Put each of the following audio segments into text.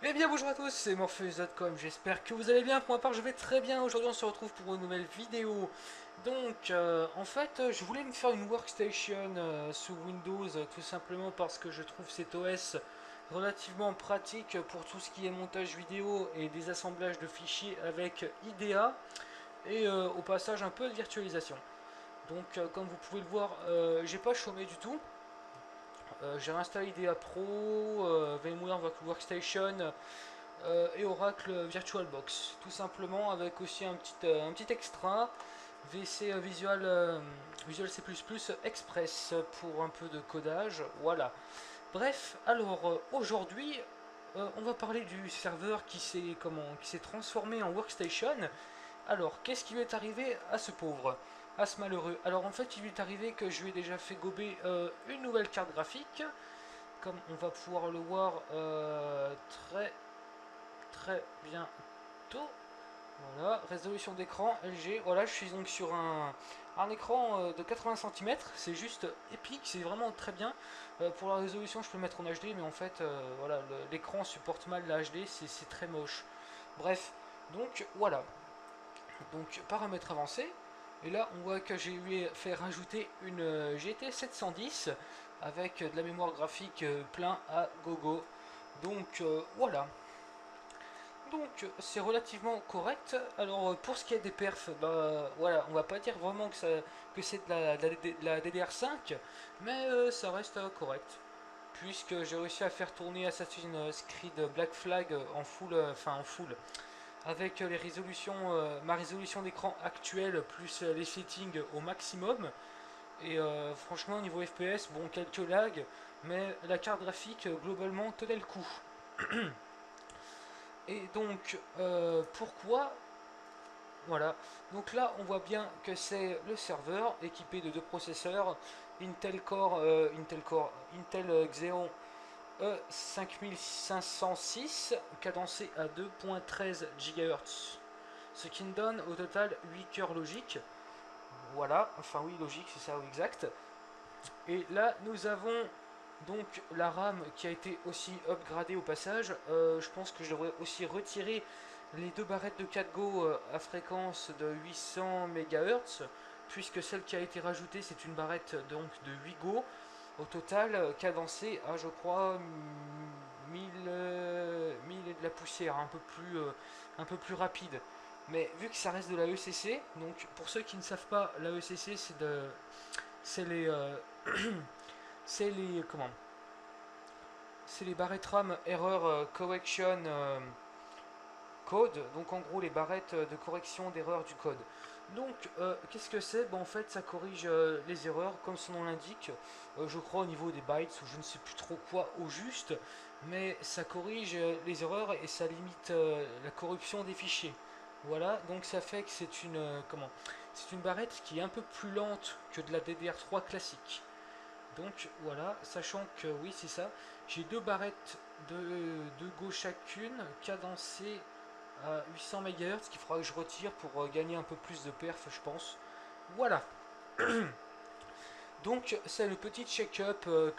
Eh bien bonjour à tous, c'est Morpheus.com, j'espère que vous allez bien, pour ma part je vais très bien. Aujourd'hui on se retrouve pour une nouvelle vidéo. Donc je voulais me faire une workstation sous Windows, tout simplement parce que je trouve cet OS relativement pratique pour tout ce qui est montage vidéo et des assemblages de fichiers avec IDEA, et au passage un peu de virtualisation. Donc comme vous pouvez le voir, j'ai pas chômé du tout. J'ai réinstallé IDEA Pro, VMware Workstation, et Oracle VirtualBox, tout simplement, avec aussi un petit extra VC Visual C++ Express pour un peu de codage. Voilà. Bref, alors aujourd'hui, on va parler du serveur qui s'est transformé en workstation. Alors, qu'est-ce qui lui est arrivé à ce pauvre, à ce malheureux? Alors en fait, il lui est arrivé que je lui ai déjà fait gober une nouvelle carte graphique, comme on va pouvoir le voir très très bientôt. Voilà, résolution d'écran LG. Voilà, je suis donc sur un écran de 80 cm. C'est juste épique, c'est vraiment très bien. Pour la résolution, je peux le mettre en HD, mais en fait, voilà, l'écran supporte mal la HD, c'est très moche. Bref, donc voilà. Donc paramètres avancés. Et là, on voit que j'ai lui fait rajouter une GT 710 avec de la mémoire graphique plein à gogo. Donc voilà. Donc c'est relativement correct. Alors pour ce qui est des perfs, bah voilà, on va pas dire vraiment que c'est de la DDR5, mais ça reste correct. Puisque j'ai réussi à faire tourner Assassin's Creed Black Flag en full, en full, avec les résolutions, ma résolution d'écran actuelle plus les settings au maximum. Et franchement, au niveau FPS, bon, quelques lags, mais la carte graphique globalement tenait le coup. Et donc, pourquoi? Voilà. Donc là, on voit bien que c'est le serveur équipé de deux processeurs Intel Xeon E5506 cadencé à 2.13 GHz. Ce qui me donne au total 8 cœurs logiques. Voilà, enfin oui, logique, c'est ça, exact. Et là, nous avons donc la RAM qui a été aussi upgradée au passage. Je pense que je devrais aussi retirer les deux barrettes de 4 Go à fréquence de 800 MHz, puisque celle qui a été rajoutée, c'est une barrette donc de 8 Go. Au total, cadencée à, je crois, 1000 et de la poussière, un peu plus rapide. Mais vu que ça reste de la ECC, donc pour ceux qui ne savent pas, la ECC c'est les, c'est les, comment, c'est les barrettes RAM Error Correction Code, donc en gros les barrettes de correction d'erreurs du code. Donc qu'est-ce que c'est? En fait ça corrige les erreurs comme son nom l'indique, je crois au niveau des bytes ou je ne sais plus trop quoi au juste, mais ça corrige les erreurs et ça limite la corruption des fichiers. Voilà, donc ça fait que c'est une, c'est une barrette qui est un peu plus lente que de la DDR3 classique. Donc voilà, sachant que oui c'est ça, j'ai deux barrettes de Go chacune, cadencées à 800 MHz, qu'il faudra que je retire pour gagner un peu plus de perf je pense. Voilà, donc c'est le petit check-up, le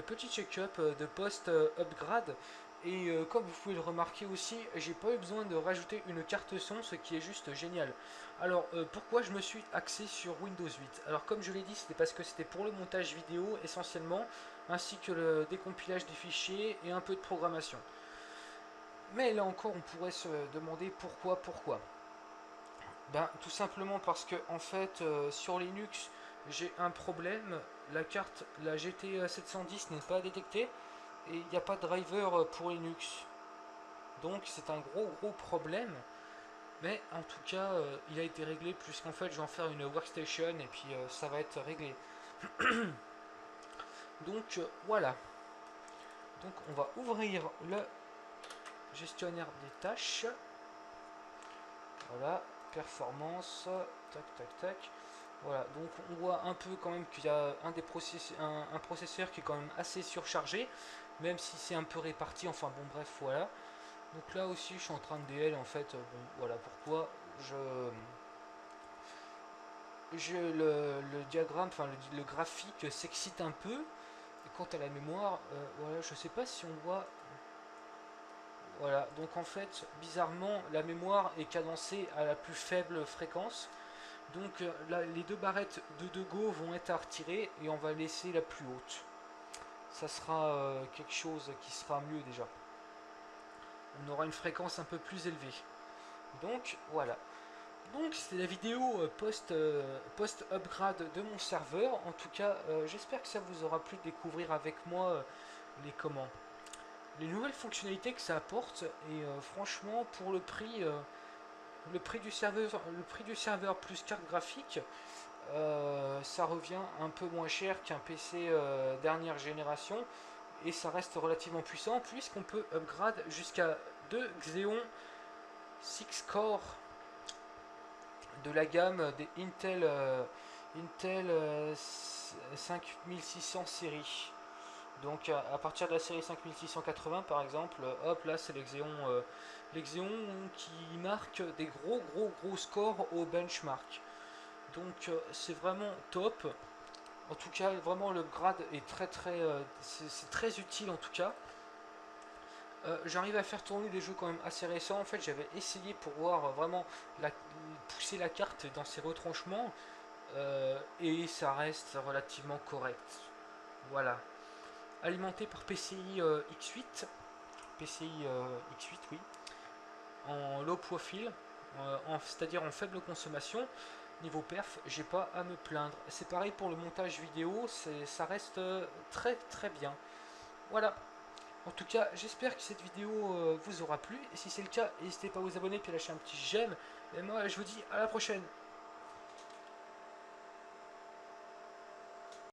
petit check-up de post-upgrade. Et comme vous pouvez le remarquer aussi, j'ai pas eu besoin de rajouter une carte son, ce qui est juste génial. Alors pourquoi je me suis axé sur Windows 8? Alors comme je l'ai dit, c'était parce que c'était pour le montage vidéo essentiellement, ainsi que le décompilage des fichiers et un peu de programmation. Mais là encore, on pourrait se demander pourquoi. Ben tout simplement parce que en fait sur Linux j'ai un problème, la GT 710 n'est pas détectée et il n'y a pas de driver pour Linux. Donc c'est un gros problème, mais en tout cas il a été réglé puisqu'en fait je vais en faire une workstation et puis ça va être réglé. Donc voilà, donc on va ouvrir le gestionnaire des tâches. Voilà, performance, tac. Voilà, donc on voit un peu quand même qu'il y a un processeur qui est quand même assez surchargé, même si c'est un peu réparti, enfin bon bref voilà. Donc là aussi je suis en train de DL en fait, bon voilà pourquoi le diagramme, le graphique s'excite un peu. Et quant à la mémoire, voilà, je sais pas si on voit. Voilà, donc en fait, bizarrement, la mémoire est cadencée à la plus faible fréquence. Donc là, les deux barrettes de Go vont être à retirer et on va laisser la plus haute. Ça sera quelque chose qui sera mieux déjà. On aura une fréquence un peu plus élevée. Donc voilà. Donc c'est la vidéo post upgrade de mon serveur. En tout cas, j'espère que ça vous aura plu de découvrir avec moi les comment les nouvelles fonctionnalités que ça apporte. Et franchement, pour le prix du serveur plus carte graphique, ça revient un peu moins cher qu'un PC dernière génération et ça reste relativement puissant puisqu'on peut upgrade jusqu'à 2 Xeon 6 Core de la gamme des Intel 5600 série. Donc à partir de la série 5680 par exemple, hop là c'est les Xeon qui marquent des gros scores au benchmark. Donc c'est vraiment top. En tout cas vraiment le grade est c'est très utile en tout cas. J'arrive à faire tourner des jeux quand même assez récents. En fait, j'avais essayé pour voir vraiment pousser la carte dans ses retranchements et ça reste relativement correct. Voilà. Alimenté par PCI X8, PCI X8, oui, en low profile, c'est-à-dire en faible consommation. Niveau perf, j'ai pas à me plaindre. C'est pareil pour le montage vidéo, ça reste très bien. Voilà. En tout cas, j'espère que cette vidéo vous aura plu. Et si c'est le cas, n'hésitez pas à vous abonner et à lâcher un petit j'aime. Et moi, je vous dis à la prochaine.